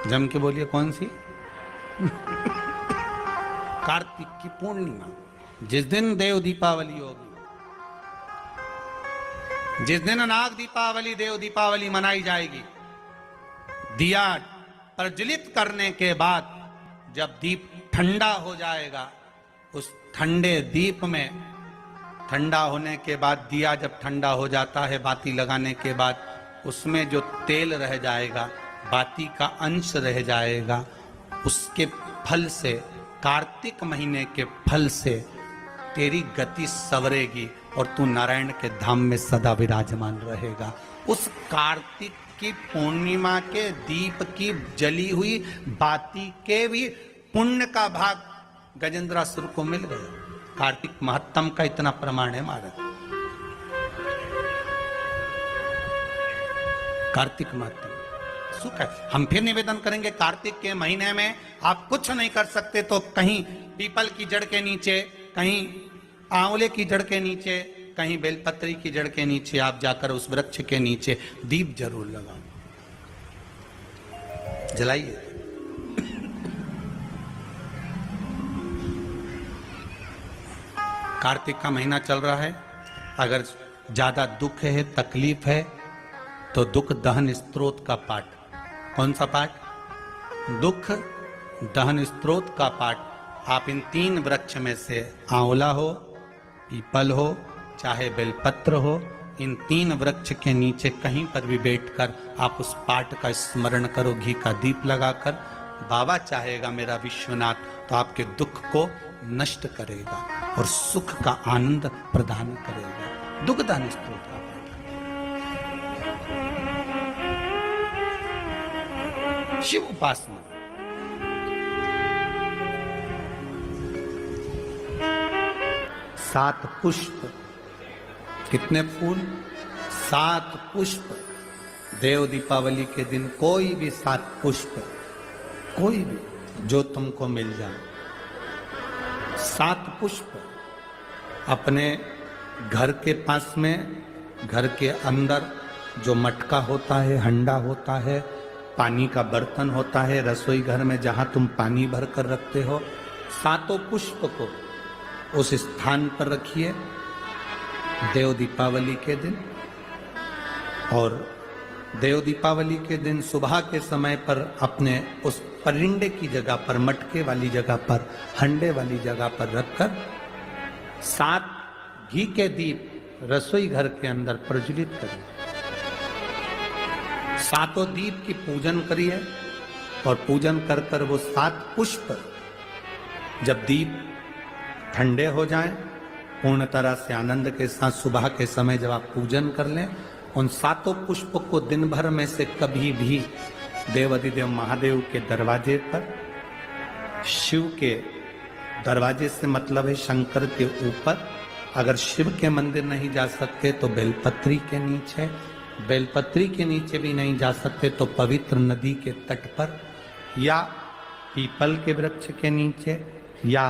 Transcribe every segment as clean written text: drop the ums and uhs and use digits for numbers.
जम के बोलिए कौन सी? कार्तिक की पूर्णिमा, जिस दिन देव दीपावली होगी, जिस दिन नाग दीपावली देव दीपावली मनाई जाएगी। दिया प्रज्वलित करने के बाद जब दीप ठंडा हो जाएगा, उस ठंडे दीप में, ठंडा होने के बाद दिया जब ठंडा हो जाता है, बाती लगाने के बाद उसमें जो तेल रह जाएगा, बाती का अंश रह जाएगा, उसके फल से, कार्तिक महीने के फल से तेरी गति सवरेगी और तू नारायण के धाम में सदा विराजमान रहेगा। उस कार्तिक की पूर्णिमा के दीप की जली हुई बाती के भी पुण्य का भाग गजेंद्रासुर को मिल गया। कार्तिक महत्तम का इतना प्रमाण है महाराज। कार्तिक महत्तम सुख है। हम फिर निवेदन करेंगे, कार्तिक के महीने में आप कुछ नहीं कर सकते तो कहीं पीपल की जड़ के नीचे, कहीं आंवले की जड़ के नीचे, कहीं बेलपत्री की जड़ के नीचे आप जाकर उस वृक्ष के नीचे दीप जरूर लगाओ, जलाइए। कार्तिक का महीना चल रहा है, अगर ज्यादा दुख है, तकलीफ है, तो दुख दहन स्त्रोत का पाठ। कौन सा पाठ? दुख दहन स्त्रोत का पाठ आप इन 3 वृक्ष में से, आंवला हो, पीपल हो, चाहे बेलपत्र हो, इन 3 वृक्ष के नीचे कहीं पर भी बैठकर आप उस पाठ का स्मरण करो, घी का दीप लगाकर। बाबा चाहेगा मेरा विश्वनाथ तो आपके दुख को नष्ट करेगा और सुख का आनंद प्रदान करेगा। दुख दहन स्त्रोत का पाठ। शिव उपासना, 7 पुष्प। कितने फूल? 7 पुष्प। देव दीपावली के दिन कोई भी 7 पुष्प, कोई भी जो तुमको मिल जाए, 7 पुष्प अपने घर के पास में, घर के अंदर जो मटका होता है, हंडा होता है, पानी का बर्तन होता है, रसोई घर में जहां तुम पानी भर कर रखते हो, 7 पुष्प को उस स्थान पर रखिए देव दीपावली के दिन। और देव दीपावली के दिन सुबह के समय पर अपने उस परिंडे की जगह पर, मटके वाली जगह पर, हंडे वाली जगह पर रखकर 7 घी के दीप रसोई घर के अंदर प्रज्वलित करिए। 7 दीप की पूजन करिए और पूजन कर कर वो 7 पुष्प जब दीप ठंडे हो जाएं, पूर्ण तरह से आनंद के साथ सुबह के समय जब आप पूजन कर लें, उन 7 पुष्प को दिन भर में से कभी भी देवाधिदेव महादेव के दरवाजे पर, शिव के दरवाजे से मतलब है शंकर के ऊपर, अगर शिव के मंदिर नहीं जा सकते तो बेलपत्री के नीचे, बेलपत्री के नीचे भी नहीं जा सकते तो पवित्र नदी के तट पर, या पीपल के वृक्ष के नीचे, या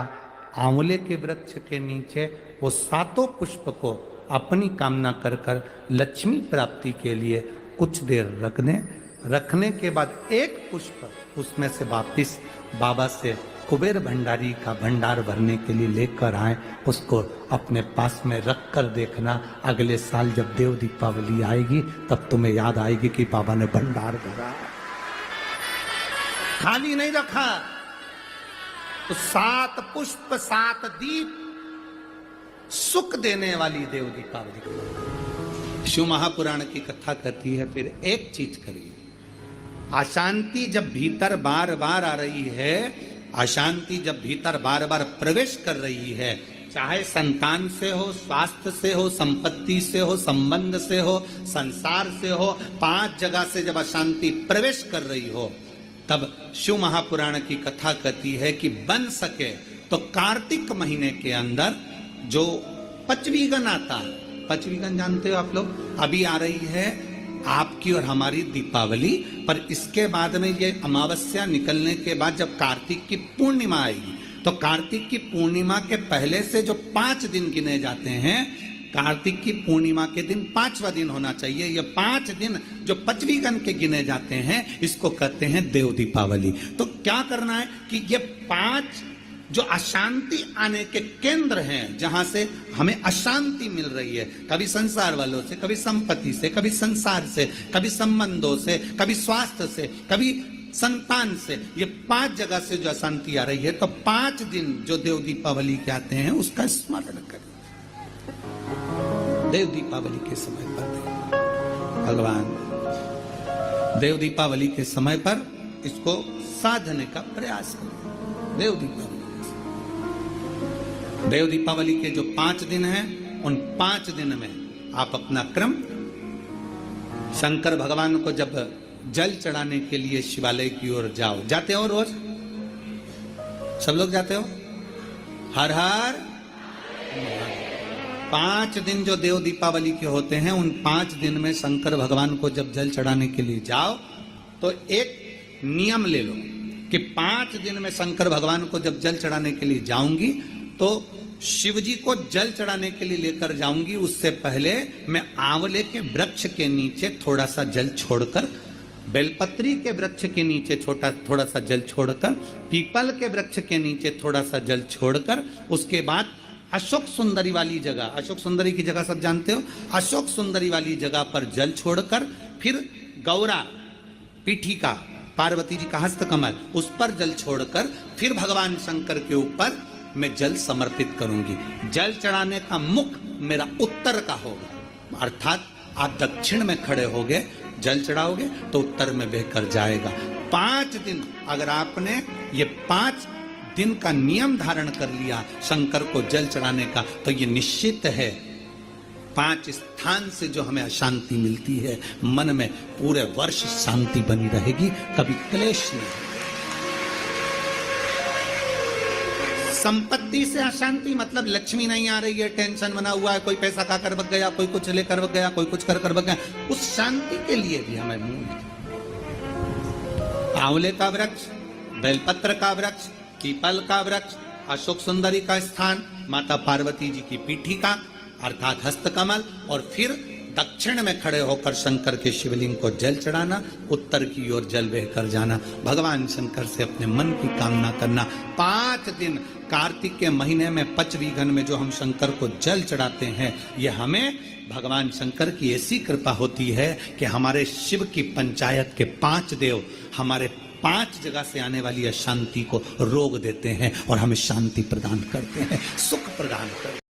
आंवले के वृक्ष के नीचे, वो 7 पुष्प को अपनी कामना कर कर लक्ष्मी प्राप्ति के लिए कुछ देर रख दें। रखने के बाद 1 पुष्प उसमें से वापिस बाबा से कुबेर भंडारी का भंडार भरने के लिए लेकर आए, उसको अपने पास में रख कर देखना, अगले साल जब देव दीपावली आएगी तब तुम्हें याद आएगी कि बाबा ने भंडार भरा, खाली नहीं रखा। तो 7 पुष्प 7 दीप सुख देने वाली देव दीपावली। शिव महापुराण की कथा कहती है, फिर एक चीज करिए, अशांति जब भीतर बार बार आ रही है, अशांति जब भीतर बार बार प्रवेश कर रही है, चाहे संतान से हो, स्वास्थ्य से हो, संपत्ति से हो, संबंध से हो, संसार से हो, 5 जगह से जब अशांति प्रवेश कर रही हो, तब शिव महापुराण की कथा कहती है कि बन सके तो कार्तिक महीने के अंदर जो पचवीगन आता है, पचवीगन जानते हो आप लोग, अभी आ रही है आपकी और हमारी दीपावली, पर इसके बाद में ये अमावस्या निकलने के बाद जब कार्तिक की पूर्णिमा आएगी, तो कार्तिक की पूर्णिमा के पहले से जो 5 दिन गिने जाते हैं, कार्तिक की पूर्णिमा के दिन 5वां दिन होना चाहिए। ये 5 दिन जो 5वीं गण के गिने जाते हैं, इसको कहते हैं देव दीपावली। तो क्या करना है कि ये 5 जो अशांति आने के केंद्र हैं, जहां से हमें अशांति मिल रही है, कभी संसार वालों से, कभी संपत्ति से, कभी संसार से, कभी संबंधों से, कभी स्वास्थ्य से, कभी संतान से, ये 5 जगह से जो अशांति आ रही है, तो 5 दिन जो देव दीपावली के आते हैं उसका स्मरण करें। देव दीपावली के समय पर भगवान देव दीपावली के समय पर इसको साधने का प्रयास करें। देव दीपावली के जो 5 दिन हैं, उन 5 दिन में आप अपना क्रम, शंकर भगवान को जब जल चढ़ाने के लिए शिवालय की ओर जाओ, जाते हो रोज? सब लोग जाते हो? हर हर 5 दिन जो देव दीपावली के होते हैं, उन 5 दिन में शंकर भगवान को जब जल चढ़ाने के लिए जाओ तो एक नियम ले लो कि 5 दिन में शंकर भगवान को जब जल चढ़ाने के लिए जाऊंगी तो शिव जी को जल चढ़ाने के लिए लेकर जाऊंगी, उससे पहले मैं आंवले के वृक्ष के नीचे थोड़ा सा जल छोड़कर, बेलपत्री के वृक्ष के नीचे थोड़ा सा जल छोड़कर, पीपल के वृक्ष के नीचे थोड़ा सा जल छोड़कर, उसके बाद अशोक सुंदरी वाली जगह, अशोक सुंदरी की जगह सब जानते हो, अशोक सुंदरी वाली जगह पर जल छोड़कर, फिर गौरा पीठिका, पार्वती जी का हस्तकमल, उस पर जल छोड़कर फिर भगवान शंकर के ऊपर मैं जल समर्पित करूंगी। जल चढ़ाने का मुख मेरा उत्तर का होगा, अर्थात आप दक्षिण में खड़े होगे, जल चढ़ाओगे तो उत्तर में बहकर जाएगा। 5 दिन अगर आपने ये 5 दिन का नियम धारण कर लिया शंकर को जल चढ़ाने का, तो ये निश्चित है 5 स्थान से जो हमें अशांति मिलती है, मन में पूरे वर्ष शांति बनी रहेगी, कभी क्लेश नहीं। संपत्ति से अशांति मतलब लक्ष्मी नहीं आ रही है, टेंशन बना हुआ है, कोई पैसा खाकर बग गया, कोई कुछ लेकर बग गया, कोई कुछ कर बग गया, उस शांति के लिए भी हमें मूल आंवले का वृक्ष, बेलपत्र का वृक्ष, पीपल का वृक्ष, अशोक सुंदरी का स्थान, माता पार्वती जी की पीठिका अर्थात हस्तकमल, और फिर दक्षिण में खड़े होकर शंकर के शिवलिंग को जल चढ़ाना, उत्तर की ओर जल बहकर जाना, भगवान शंकर से अपने मन की कामना करना। 5 दिन कार्तिक के महीने में 5वीं गण में जो हम शंकर को जल चढ़ाते हैं, ये हमें भगवान शंकर की ऐसी कृपा होती है कि हमारे शिव की पंचायत के 5 देव हमारे 5 जगह से आने वाली अशांति को रोक देते हैं और हमें शांति प्रदान करते हैं, सुख प्रदान करते हैं।